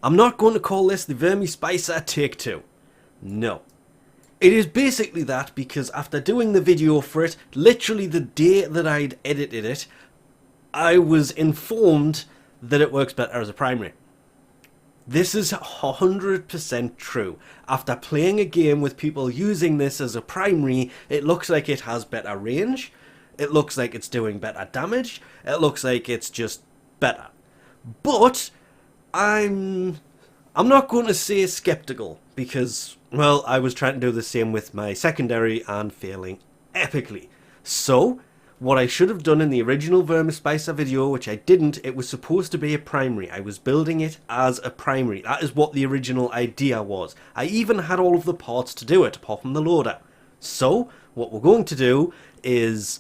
I'm not going to call this the Vermisplicer Take 2. No. It is basically that because after doing the video for it, literally the day that I'd edited it, I was informed that it works better as a primary. This is 100% true. After playing a game with people using this as a primary, it looks like it has better range. It looks like it's doing better damage. It looks like it's just better. But I'm not going to say skeptical because, well, I was trying to do the same with my secondary and failing epically. So, what I should have done in the original Vermisplicer video, which I didn't, it was supposed to be a primary. I was building it as a primary. That is what the original idea was. I even had all of the parts to do it, apart from the loader. So, what we're going to do is,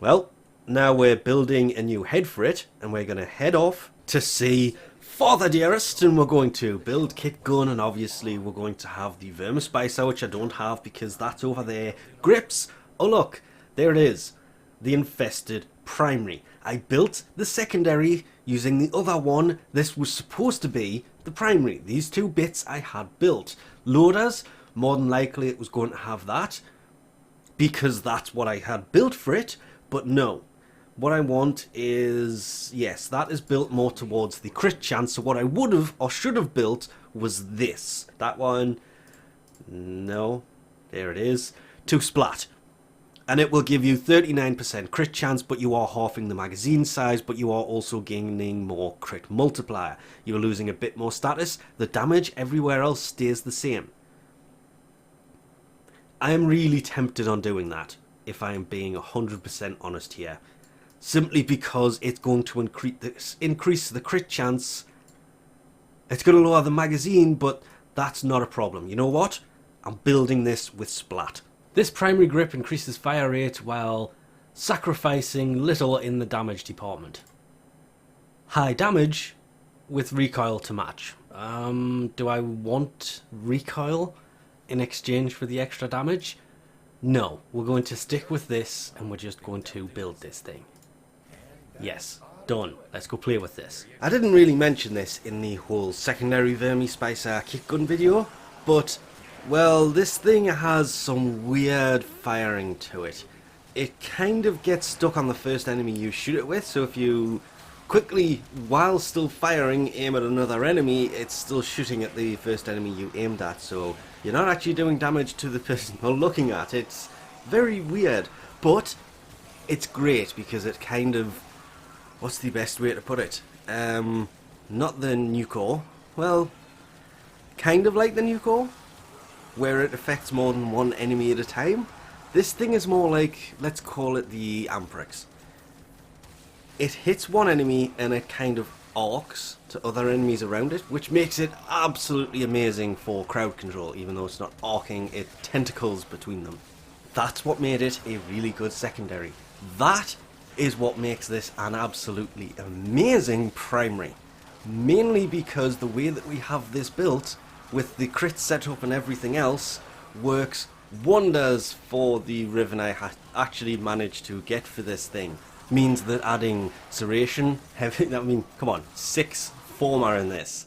well, now we're building a new head for it, and we're going to head off to see Father Dearest, and we're going to build Kitgun, and obviously we're going to have the Vermisplicer, which I don't have because that's over there. Grips! Oh look, there it is. The infested primary. I built the secondary using the other one. This was supposed to be the primary. These two bits I had built. Loaders, more than likely it was going to have that because that's what I had built for it, but no. What I want is, yes, that is built more towards the crit chance. So what I would have or should have built was this. That one, no, there it is, to splat. And it will give you 39% crit chance, but you are halving the magazine size, but you are also gaining more crit multiplier. You're losing a bit more status. The damage everywhere else stays the same. I am really tempted on doing that, if I am being 100% honest here. Simply because it's going to increase the crit chance. It's going to lower the magazine, but that's not a problem. You know what? I'm building this with splat. This primary grip increases fire rate while sacrificing little in the damage department. High damage with recoil to match. Do I want recoil in exchange for the extra damage? No, we're going to stick with this and we're just going to build this thing. Yes, done. Let's go play with this. I didn't really mention this in the whole secondary Vermisplicer Kitgun video, but well, this thing has some weird firing to it. It kind of gets stuck on the first enemy you shoot it with, so if you quickly, while still firing, aim at another enemy, it's still shooting at the first enemy you aimed at, so you're not actually doing damage to the person you're looking at. It's very weird, but it's great because it kind of, what's the best way to put it? Not the Nucore, well, kind of like the Nucore, where it affects more than one enemy at a time. This thing is more like, let's call it the Amprex. It hits one enemy and it kind of arcs to other enemies around it, which makes it absolutely amazing for crowd control, even though it's not arcing, it tentacles between them. That's what made it a really good secondary. That is what makes this an absolutely amazing primary. Mainly because the way that we have this built, with the crit setup and everything else, works wonders for the Riven I actually managed to get for this thing. Means that adding Serration, heavy, I mean, come on, 6 Forma in this.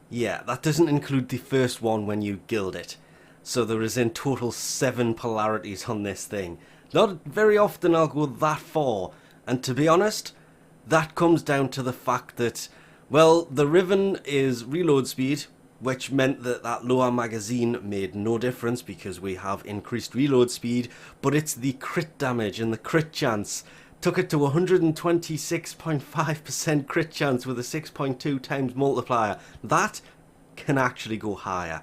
Yeah, that doesn't include the first one when you guild it. So there is in total 7 polarities on this thing. Not very often I'll go that far, and to be honest, that comes down to the fact that, well, the Riven is reload speed, which meant that that lower magazine made no difference because we have increased reload speed, but it's the crit damage and the crit chance. Took it to 126.5% crit chance with a 6.2 times multiplier. That can actually go higher.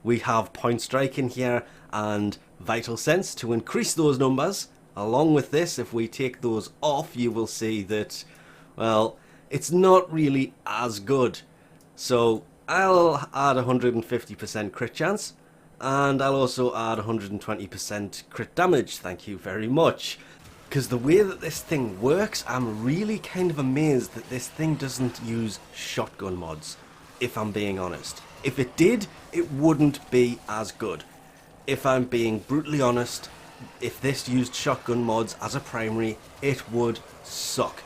We have Point Strike in here and Vital Sense to increase those numbers. Along with this, if we take those off, you will see that, well, it's not really as good. So I'll add 150% crit chance, and I'll also add 120% crit damage, thank you very much. Because the way that this thing works, I'm really kind of amazed that this thing doesn't use shotgun mods, if I'm being honest. If it did, it wouldn't be as good. If I'm being brutally honest, if this used shotgun mods as a primary, it would suck.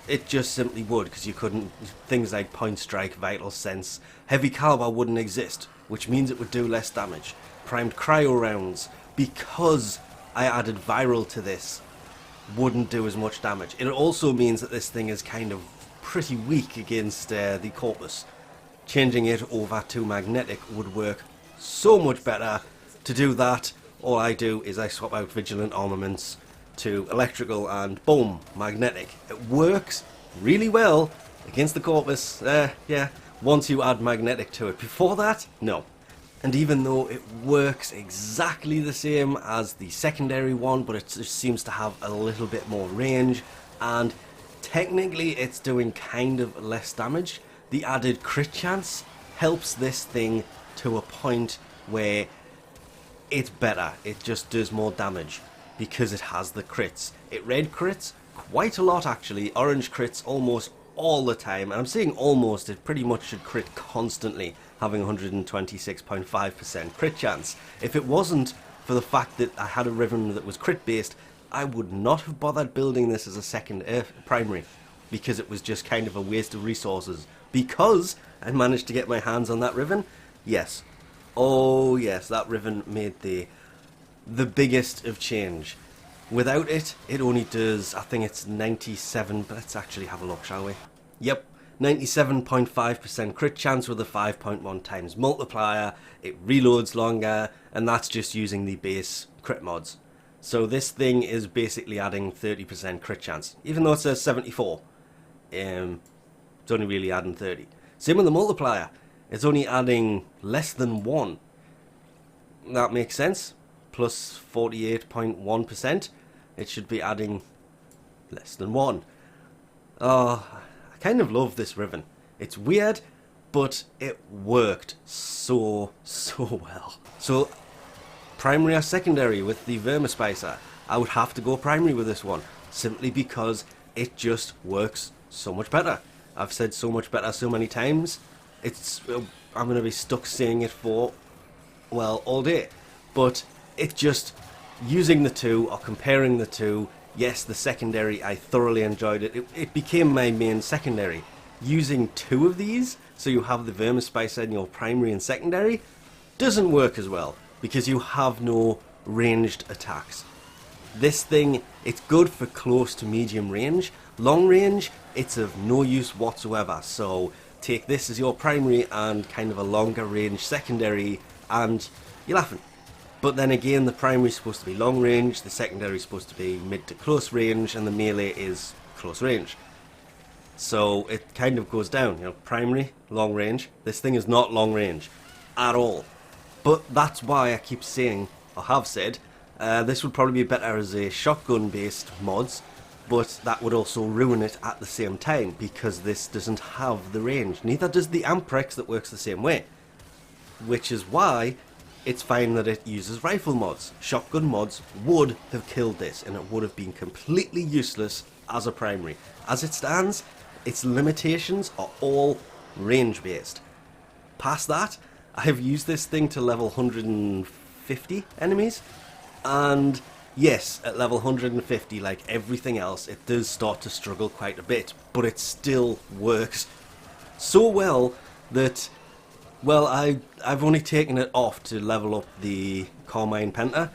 It just simply would, because you couldn't, things like point strike, vital sense, heavy caliber wouldn't exist, which means it would do less damage. Primed cryo rounds, because I added viral to this, wouldn't do as much damage. It also means that this thing is kind of pretty weak against the corpus. Changing it over to magnetic would work so much better. To do that, all I do is I swap out vigilant armaments to electrical and boom, magnetic. It works really well against the corpus, yeah, once you add magnetic to it. Before that, no. And even though it works exactly the same as the secondary one, but it just seems to have a little bit more range, and technically it's doing kind of less damage, the added crit chance helps this thing to a point where it's better. It just does more damage because it has the crits. It red crits quite a lot actually, orange crits almost all the time, and I'm saying almost, it pretty much should crit constantly, having 126.5% crit chance. If it wasn't for the fact that I had a Riven that was crit based, I would not have bothered building this as a second primary, because it was just kind of a waste of resources. Because I managed to get my hands on that Riven, yes. Oh yes, that Riven made the biggest of change. Without it, it only does, I think it's 97, but let's actually have a look, shall we? Yep, 97.5% crit chance with a 5.1 times multiplier, it reloads longer, and that's just using the base crit mods. So this thing is basically adding 30% crit chance, even though it says 74. It's only really adding 30. Same with the multiplier, it's only adding less than 1. That makes sense. Plus 48.1%, it should be adding less than 1. Oh, I kind of love this Riven. It's weird, but it worked so well. So, primary or secondary with the Vermisplicer? I would have to go primary with this one, simply because it just works so much better. I've said so much better so many times, I'm going to be stuck saying it for, well, all day. But it's just using the two or comparing the two. Yes, the secondary, I thoroughly enjoyed it. It became my main secondary. Using two of these, so you have the Vermisplicer in your primary and secondary, doesn't work as well because you have no ranged attacks. This thing, it's good for close to medium range. Long range, it's of no use whatsoever. So take this as your primary and kind of a longer range secondary and you're laughing. But then again, the primary is supposed to be long range, the secondary is supposed to be mid to close range, and the melee is close range. So it kind of goes down, you know, primary, long range. This thing is not long range at all. But that's why I keep saying, or have said, this would probably be better as a shotgun based mods, but that would also ruin it at the same time because this doesn't have the range. Neither does the Amprex that works the same way. Which is why it's fine that it uses rifle mods. Shotgun mods would have killed this and it would have been completely useless as a primary. As it stands, its limitations are all range based. Past that, I have used this thing to level 150 enemies, and yes, at level 150, like everything else, it does start to struggle quite a bit, but it still works so well that, well, I've only taken it off to level up the Carmine Penta,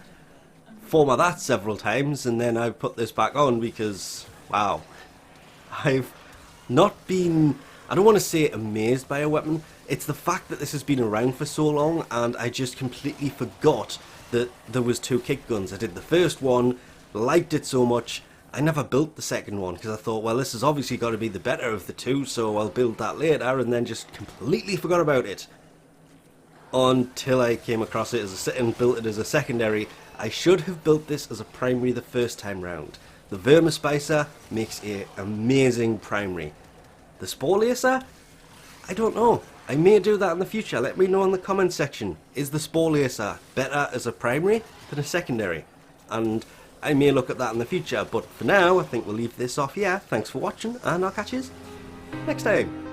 format that several times, and then I've put this back on because, wow, I've not been, I don't want to say amazed by a weapon, it's the fact that this has been around for so long and I just completely forgot that there was two Kitguns. I did the first one, liked it so much, I never built the second one because I thought, well, this has obviously got to be the better of the two, so I'll build that later, and then just completely forgot about it. Until I came across it as and built it as a secondary. I should have built this as a primary the first time round. The Vermisplicer makes an amazing primary. The Spoliacer? I don't know. I may do that in the future. Let me know in the comment section. Is the Spoliacer better as a primary than a secondary? And I may look at that in the future. But for now, I think we'll leave this off here. Thanks for watching, and I'll catch you next time.